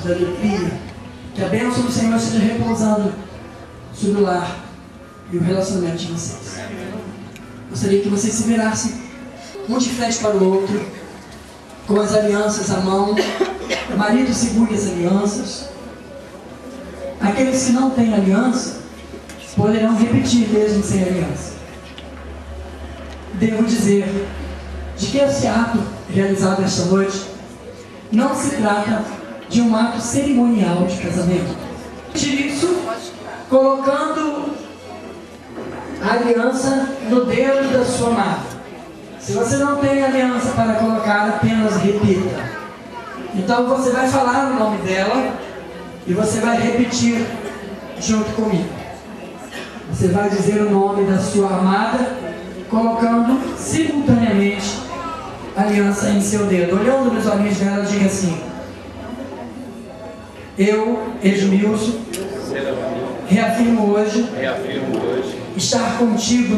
de alegria. Que a bênção do Senhor esteja repousando sobre o lar e o relacionamento de vocês. Gostaria que vocês se virassem um de frente para o outro, com as alianças à mão. O marido segure as alianças. Aqueles que não têm aliança poderão repetir mesmo sem aliança. Devo dizer de que esse ato realizado esta noite não se trata de um ato cerimonial de casamento. Isso, colocando a aliança no dedo da sua amada. Se você não tem aliança para colocar, apenas repita. Então você vai falar o nome dela e você vai repetir junto comigo. Você vai dizer o nome da sua amada, colocando simultaneamente a aliança em seu dedo. Olhando nos olhinhos dela, diga assim: eu, Edmilson, reafirmo hoje estar contigo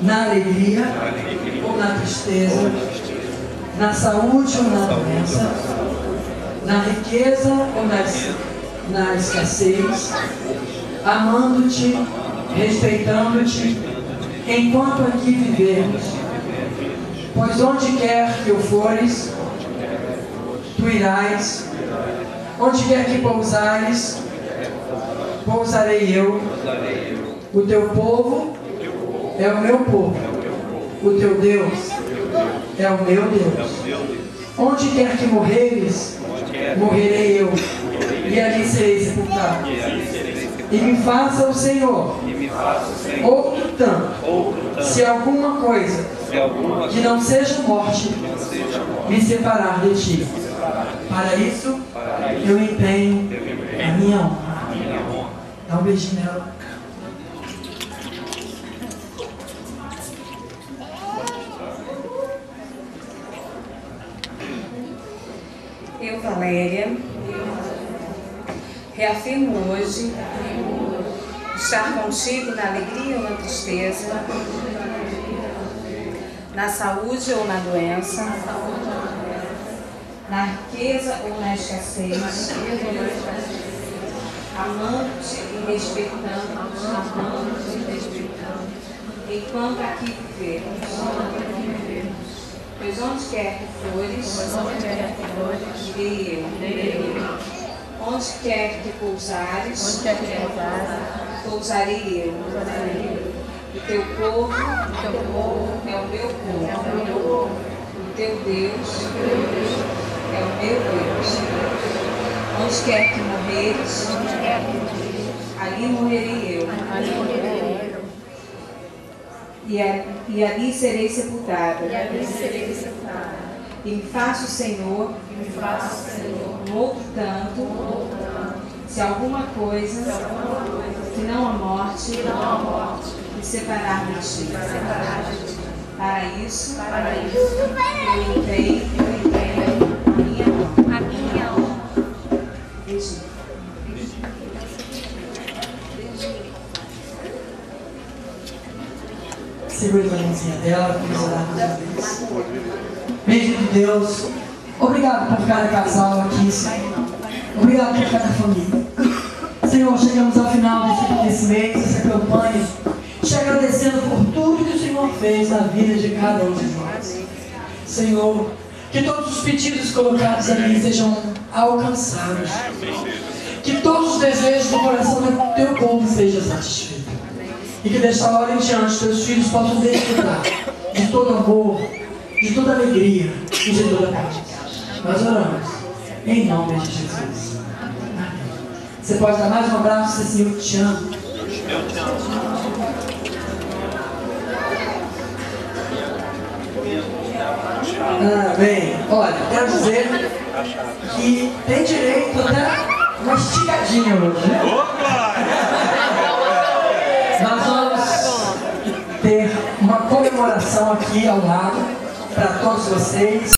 na alegria ou na tristeza, na saúde ou na doença, na riqueza ou na escassez, amando-te, respeitando-te, enquanto aqui vivermos. Pois onde quer que eu fores, tu irás. Onde quer que pousares, pousarei eu. O teu povo é o meu povo. O teu Deus é o meu Deus. Onde quer que morreres, morrerei eu. E ali serei sepultado. E me faça o Senhor outro tanto, se alguma coisa que não seja morte me separar de ti. Para isso, eu empenho a minha honra. Dá um beijinho nela. Eu, Valéria, reafirmo hoje estar contigo na alegria ou na tristeza, na saúde ou na doença, na riqueza ou na escassez, amando-te e respeitando, enquanto aqui vivermos. Pois onde quer que fores, irei eu. Onde quer que pousares, pousarei eu. O teu povo é o meu povo. O teu Deus é o meu Deus. Onde quer que morreres, ali morrerei eu. E ali serei sepultada. E me faça o Senhor um outro tanto, se alguma coisa que não a morte me separar de ti. Para isso, eu empenho a minha honra. Beijinho. Segure a mãozinha dela, vamos orar mais uma vez. Beijo de Deus. Obrigado por cada casal aqui, Senhor. Obrigado por cada família. Senhor, chegamos ao final desse mês, dessa campanha, te agradecendo por tudo que o Senhor fez na vida de cada um de nós. Senhor, que todos os pedidos colocados ali sejam alcançados. Que todos os desejos do coração do teu povo sejam satisfeitos. E que desta hora em diante teus filhos possam desfrutar de todo amor, de toda alegria e de toda paz. Nós oramos em nome de Jesus. Amém. Você pode dar mais um abraço e dizer assim: eu te amo. Eu te amo. Amém. Olha, quero dizer que tem direito até uma esticadinha hoje, né? Nós vamos ter uma comemoração aqui ao lado para todos vocês.